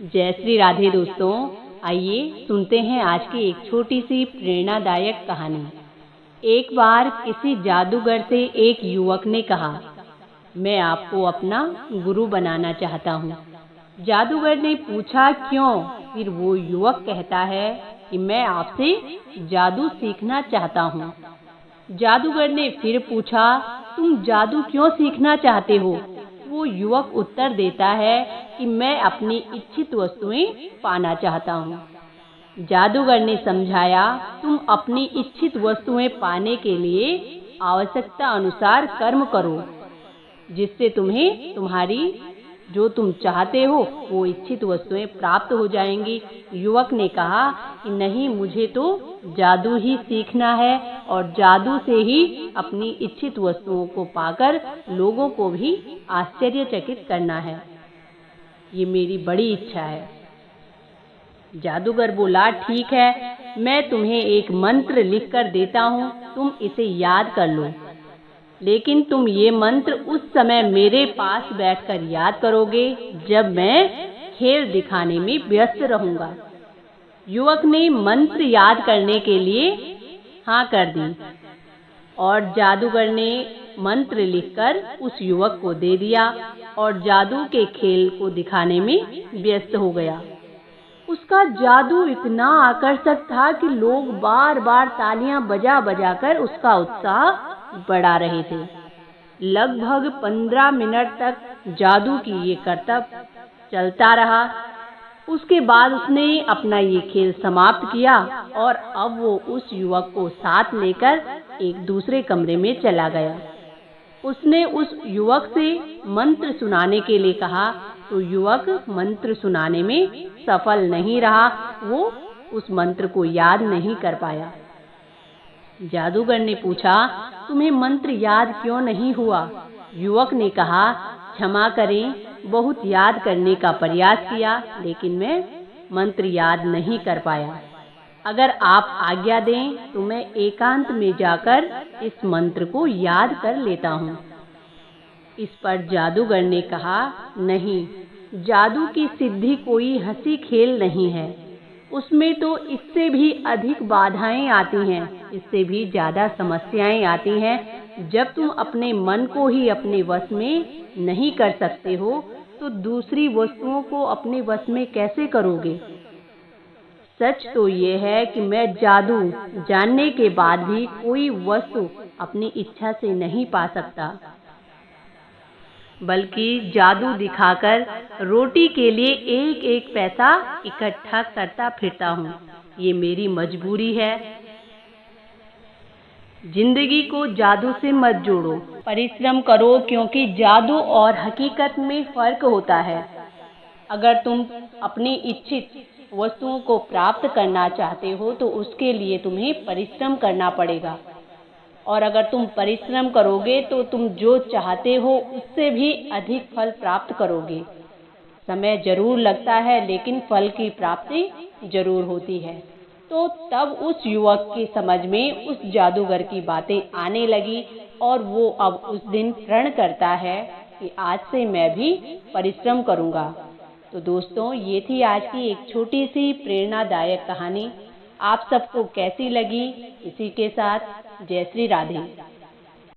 जय श्री राधे दोस्तों। आइए सुनते हैं आज की एक छोटी सी प्रेरणादायक कहानी। एक बार किसी जादूगर से एक युवक ने कहा, मैं आपको अपना गुरु बनाना चाहता हूँ। जादूगर ने पूछा, क्यों? फिर वो युवक कहता है कि मैं आपसे जादू सीखना चाहता हूँ। जादूगर ने फिर पूछा, तुम जादू क्यों सीखना चाहते हो? वो युवक उत्तर देता है कि मैं अपनी इच्छित वस्तुएं पाना चाहता हूँ। जादूगर ने समझाया, तुम अपनी इच्छित वस्तुएं पाने के लिए आवश्यकता अनुसार कर्म करो, जिससे तुम्हें तुम्हारी जो तुम चाहते हो वो इच्छित वस्तुएं प्राप्त हो जाएंगी। युवक ने कहा कि नहीं, मुझे तो जादू ही सीखना है और जादू से ही अपनी इच्छित वस्तुओं को पाकर लोगों को भी आश्चर्यचकित करना है। ये मेरी बड़ी इच्छा है। जादूगर बोला, ठीक है, मैं तुम्हें एक मंत्र लिख कर देता हूँ, तुम इसे याद कर लो। लेकिन तुम ये मंत्र उस समय मेरे पास बैठकर याद करोगे जब मैं खेल दिखाने में व्यस्त रहूंगा। युवक ने मंत्र याद करने के लिए हाँ कर दी और जादूगर ने मंत्र लिखकर उस युवक को दे दिया और जादू के खेल को दिखाने में व्यस्त हो गया। उसका जादू इतना आकर्षक था कि लोग बार बार तालियां बजा बजा कर उसका उत्साह बढ़ा रहे थे। लगभग 15 मिनट तक जादू की ये करतब चलता रहा। उसके बाद उसने अपना ये खेल समाप्त किया और अब वो उस युवक को साथ लेकर एक दूसरे कमरे में चला गया। उसने उस युवक से मंत्र सुनाने के लिए कहा तो युवक मंत्र सुनाने में सफल नहीं रहा। वो उस मंत्र को याद नहीं कर पाया। जादूगर ने पूछा, तुम्हें मंत्र याद क्यों नहीं हुआ? युवक ने कहा, क्षमा करें, बहुत याद करने का प्रयास किया लेकिन मैं मंत्र याद नहीं कर पाया। अगर आप आज्ञा दें तो मैं एकांत में जाकर इस मंत्र को याद कर लेता हूँ। इस पर जादूगर ने कहा, नहीं, जादू की सिद्धि कोई हंसी खेल नहीं है। उसमें तो इससे भी अधिक बाधाएं आती हैं, इससे भी ज्यादा समस्याएं आती हैं। जब तुम अपने मन को ही अपने वश में नहीं कर सकते हो तो दूसरी वस्तुओं को अपने वश में कैसे करोगे? सच तो ये है कि मैं जादू जानने के बाद भी कोई वस्तु अपनी इच्छा से नहीं पा सकता, बल्कि जादू दिखाकर रोटी के लिए एक एक पैसा इकट्ठा करता फिरता हूँ। ये मेरी मजबूरी है। जिंदगी को जादू से मत जोड़ो, परिश्रम करो, क्योंकि जादू और हकीकत में फर्क होता है। अगर तुम अपनी इच्छित वस्तुओं को प्राप्त करना चाहते हो तो उसके लिए तुम्हें परिश्रम करना पड़ेगा, और अगर तुम परिश्रम करोगे तो तुम जो चाहते हो उससे भी अधिक फल प्राप्त करोगे। समय जरूर लगता है लेकिन फल की प्राप्ति जरूर होती है। तो तब उस युवक की समझ में उस जादूगर की बातें आने लगी और वो अब उस दिन प्रण करता है कि आज से मैं भी परिश्रम करूंगा। तो दोस्तों, ये थी आज की एक छोटी सी प्रेरणादायक कहानी। आप सबको कैसी लगी? इसी के साथ जय श्री राधे।